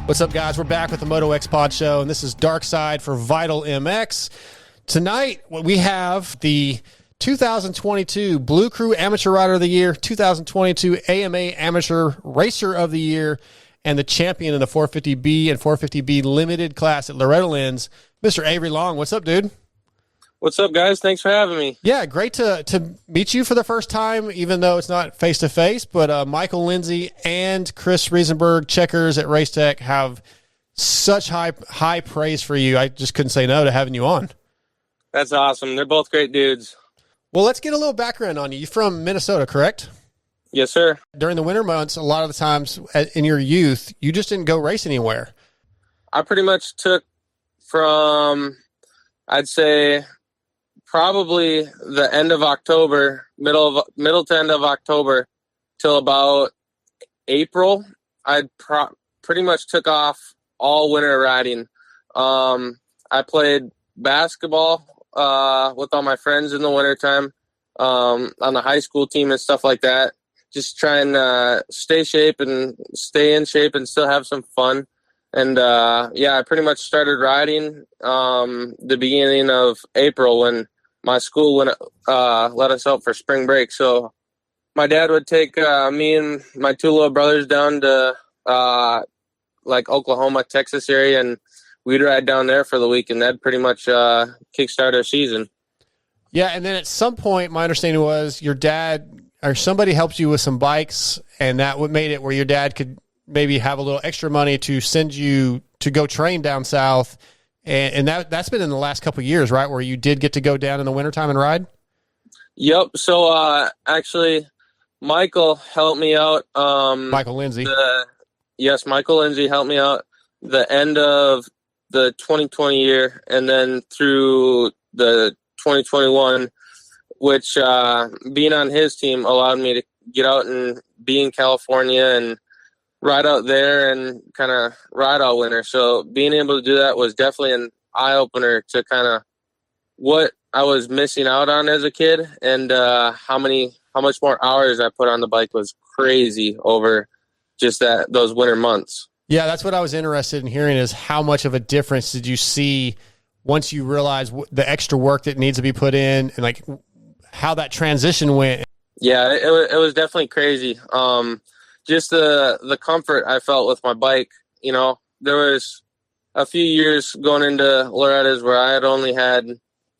What's up, guys? We're back with the Moto X Pod Show, and this is Dark Side for Vital MX. Tonight, we have the 2022 Blue Crew Amateur Rider of the Year, 2022 AMA Amateur Racer of the Year, and the champion in the 450B and 450B Limited class at Loretta, Mr. Avery Long. What's up, dude? What's up, guys? Thanks for having me. Yeah, great to meet you for the first time, even though it's not face-to-face. But Michael Lindsay and Chris Riesenberg, checkers at Racetech, have such high praise for you. I just couldn't say no to having you on. That's awesome. They're both great dudes. Well, let's get a little background on you. You're from Minnesota, correct? Yes, sir. During the winter months, a lot of the times in your youth, you just didn't go race anywhere. I pretty much took from, I'd say, probably the end of October, middle to end of October, till about April. I pretty much took off all winter riding. I played basketball with all my friends in the wintertime on the high school team and stuff like that. Just trying to stay in shape and still have some fun. And I pretty much started riding the beginning of April when my school let us out for spring break. So my dad would take me and my two little brothers down to like Oklahoma, Texas area, and we'd ride down there for the week, and that'd pretty much kickstart our season. Yeah, and then at some point, my understanding was your dad or somebody helped you with some bikes, and that what made it where your dad could maybe have a little extra money to send you to go train down south. And that's been in the last couple of years, right, where you did get to go down in the wintertime and ride? Yep. So actually, Michael helped me out. Michael Lindsay. Yes, Michael Lindsay helped me out the end of the 2020 year and then through the 2021, which being on his team allowed me to get out and be in California and ride out there and kind of ride all winter. So being able to do that was definitely an eye-opener to kind of what I was missing out on as a kid, and how much more hours I put on the bike was crazy over just those winter months. Yeah, that's what I was interested in hearing, is how much of a difference did you see once you realized the extra work that needs to be put in, and like how that transition went? Yeah, it was definitely crazy. Just the comfort I felt with my bike. You know, there was a few years going into Loretta's where I had only had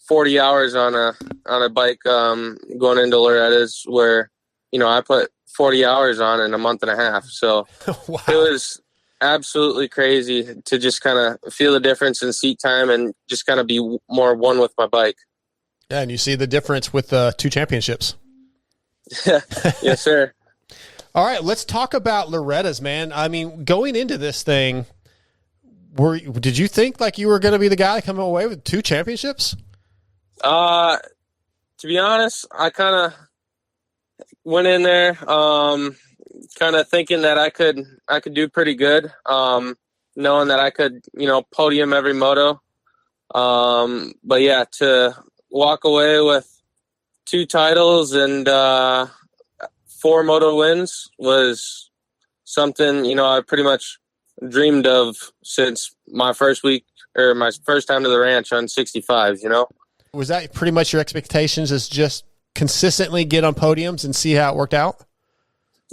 40 hours on a bike going into Loretta's, where, you know, I put 40 hours on in a month and a half. So wow. It was absolutely crazy to just kind of feel the difference in seat time and just kind of be more one with my bike. Yeah, and you see the difference with the 2 championships. Yes, sir. All right, let's talk about Loretta's, man. I mean, going into this thing, did you think like you were going to be the guy coming away with 2 championships? To be honest, I kind of went in there kind of thinking that I could do pretty good, knowing that I could, you know, podium every moto. But yeah, to walk away with 2 titles and 4 moto wins was something, you know, I pretty much dreamed of since my first week or my first time to the ranch on 65, you know? Was that pretty much your expectations, is just consistently get on podiums and see how it worked out?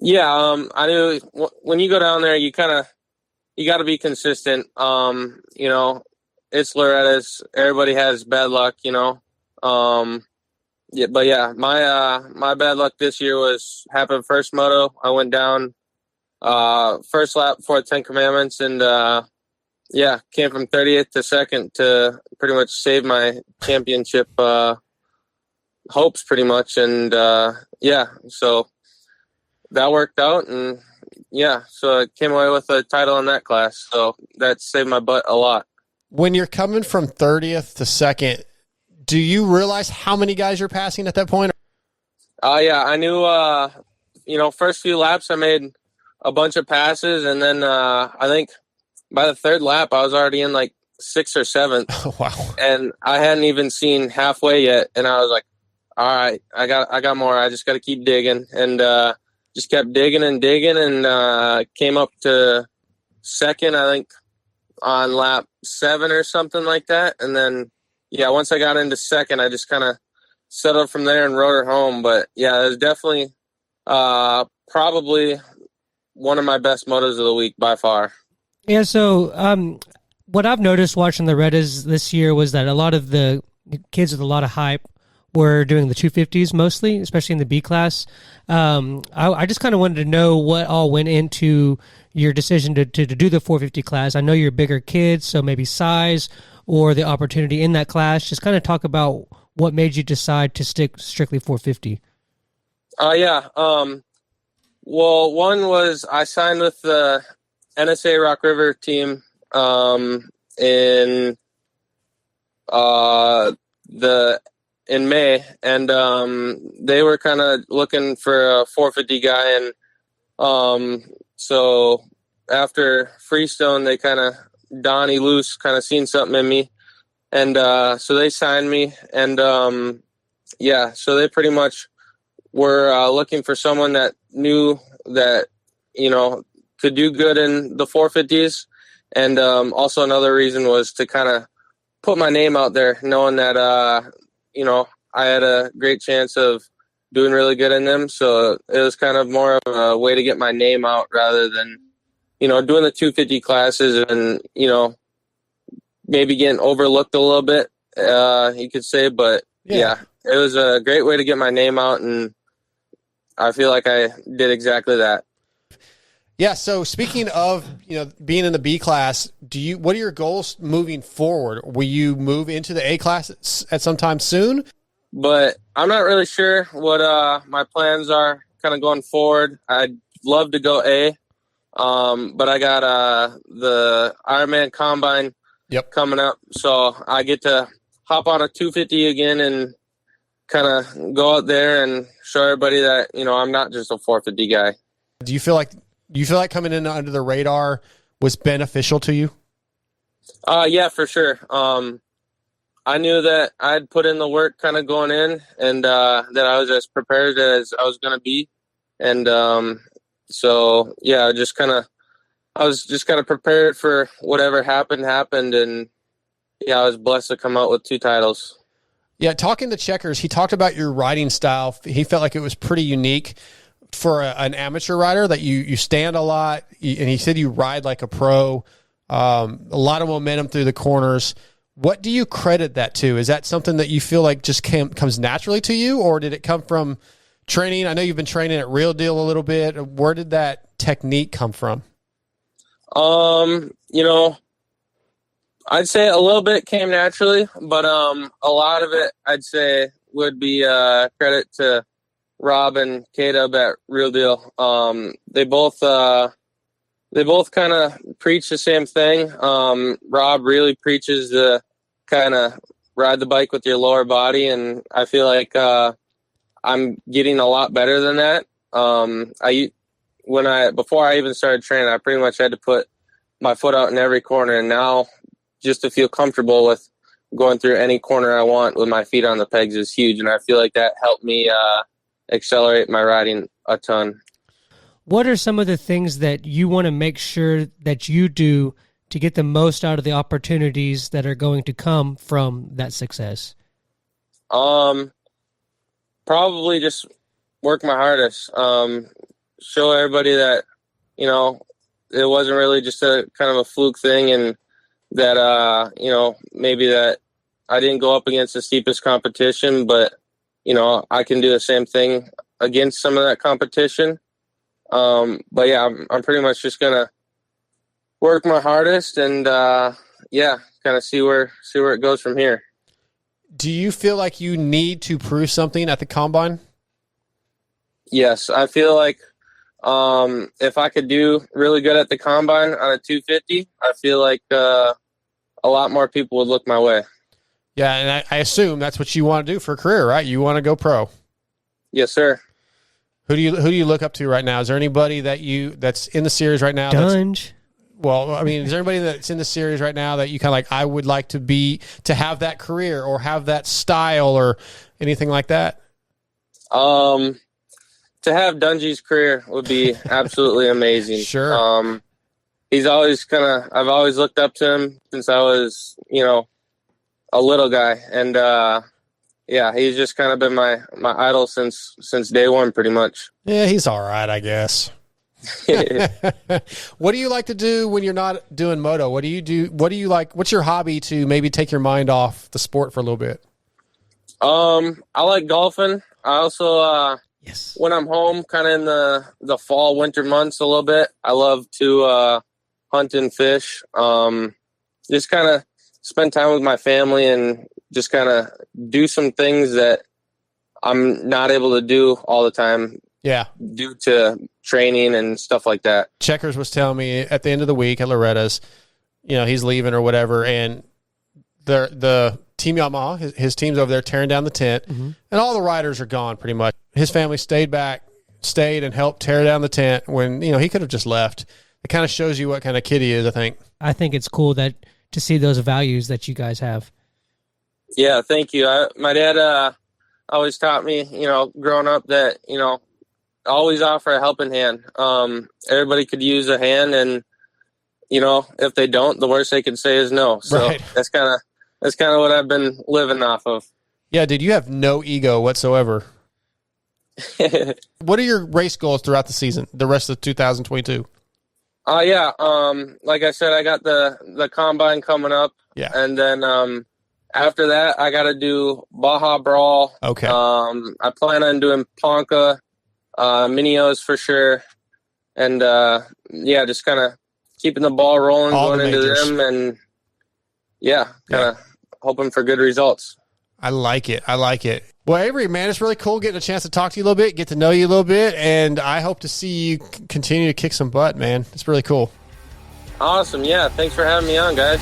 Yeah. I knew when you go down there, you got to be consistent. You know, it's Loretta's, everybody has bad luck, you know? Yeah, but yeah, my bad luck this year happened first moto. I went down first lap before the 10 Commandments, and came from 30th to 2nd to pretty much save my championship hopes pretty much. And so that worked out, and so I came away with a title in that class. So that saved my butt a lot. When you're coming from 30th to 2nd, do you realize how many guys you're passing at that point? Yeah, I knew, first few laps I made a bunch of passes, and then I think by the 3rd lap I was already in like 6th or 7th. Oh, wow. And I hadn't even seen halfway yet, and I was like, all right, I got more. I just got to keep digging, and just kept digging and came up to second, I think, on lap 7 or something like that. And then, yeah, once I got into second, I just kind of settled from there and rode her home. But, yeah, it was definitely probably one of my best motos of the week by far. Yeah, so what I've noticed watching the Lorettas this year was that a lot of the kids with a lot of hype were doing the 250s mostly, especially in the B class. I just kind of wanted to know what all went into your decision to do the 450 class. I know you're bigger kids, so maybe size or the opportunity in that class. Just kind of talk about what made you decide to stick strictly 450. Yeah. Well, one was I signed with the NSA Rock River team in May, and they were kind of looking for a 450 guy, and so after Freestone, they kind of Donnie Luce kind of seen something in me, and so they signed me, and yeah, so they pretty much were looking for someone that knew that, you know, could do good in the 450s. And also another reason was to kind of put my name out there, knowing that, you know, I had a great chance of doing really good in them. So it was kind of more of a way to get my name out rather than, you know, doing the 250 classes and, you know, maybe getting overlooked a little bit, you could say. But yeah, it was a great way to get my name out, and I feel like I did exactly that. Yeah. So speaking of, you know, being in the B class, what are your goals moving forward? Will you move into the A class at some time soon? But I'm not really sure what my plans are kind of going forward. I'd love to go A, but I got the Ironman Combine coming up, so I get to hop on a 250 again and kind of go out there and show everybody that, you know, I'm not just a 450 guy. Do you feel like coming in under the radar was beneficial to you? Yeah, for sure. I knew that I'd put in the work kind of going in, and that I was as prepared as I was going to be. And so, yeah, I was just kind of prepared for whatever happened. And yeah, I was blessed to come out with 2 titles. Yeah, talking to Checkers, he talked about your riding style. He felt like it was pretty unique for an amateur rider, that you stand a lot, and he said you ride like a pro, a lot of momentum through the corners. What do you credit that to? Is that something that you feel like just comes naturally to you, or did it come from training? I know you've been training at Real Deal a little bit. Where did that technique come from? You know, I'd say a little bit came naturally, but a lot of it I'd say would be credit to Rob and K-Dub at Real Deal. They both kind of preach the same thing. Rob really preaches the kind of ride the bike with your lower body, and I feel like I'm getting a lot better than that. Before I even started training, I pretty much had to put my foot out in every corner, and now just to feel comfortable with going through any corner I want with my feet on the pegs is huge, and I feel like that helped me accelerate my riding a ton. What are some of the things that you want to make sure that you do to get the most out of the opportunities that are going to come from that success? Probably just work my hardest. Show everybody that, you know, it wasn't really just a kind of a fluke thing, and that, you know, maybe that I didn't go up against the steepest competition, but, you know, I can do the same thing against some of that competition. But yeah, I'm pretty much just gonna work my hardest and yeah, kind of see where it goes from here. Do you feel like you need to prove something at the combine? Yes, I feel like if I could do really good at the combine on a 250, I feel like a lot more people would look my way. Yeah, and I assume that's what you want to do for a career, right? You want to go pro. Yes, sir. Who do you look up to right now? Is there anybody that's in the series right now? Dunge. Well, I mean, is there anybody that's in the series right now that you kind of like, I would like to have that career or have that style or anything like that? To have Dungy's career would be absolutely amazing. Sure. he's always I've always looked up to him since I was, a little guy. And, yeah, he's just kind of been my idol since day one, pretty much. Yeah, he's all right, I guess. What do you like to do when you're not doing moto? What do you do? What do you like? What's your hobby to maybe take your mind off the sport for a little bit? I like golfing. I also, Yes. when I'm home, kind of in the fall, winter months a little bit, I love to hunt and fish. Just kind of spend time with my family and just kind of do some things that I'm not able to do all the time. Yeah. Due to training and stuff like that. Checkers was telling me at the end of the week at Loretta's, he's leaving or whatever, and the Team Yamaha, his team's over there tearing down the tent, and all the riders are gone pretty much. His family stayed and helped tear down the tent when, he could have just left. It kind of shows you what kind of kid he is, I think. I think it's cool to see those values that you guys have. Yeah, thank you. My dad always taught me, growing up that, always offer a helping hand. Everybody could use a hand, and, if they don't, the worst they can say is no. So right. That's kind of what I've been living off of. Yeah, dude, you have no ego whatsoever. What are your race goals throughout the season, the rest of 2022? Yeah. Like I said, I got the combine coming up. Yeah. And then after that, I got to do Baja Brawl. Okay. I plan on doing Ponca, Minios for sure. And yeah, just kind of keeping the ball rolling, All going the into majors. them, and yeah, kind of hoping for good results. I like it. Well, Avery, man, it's really cool getting a chance to talk to you a little bit, get to know you a little bit, and I hope to see you continue to kick some butt, man. It's really cool. Awesome. Yeah. Thanks for having me on, guys.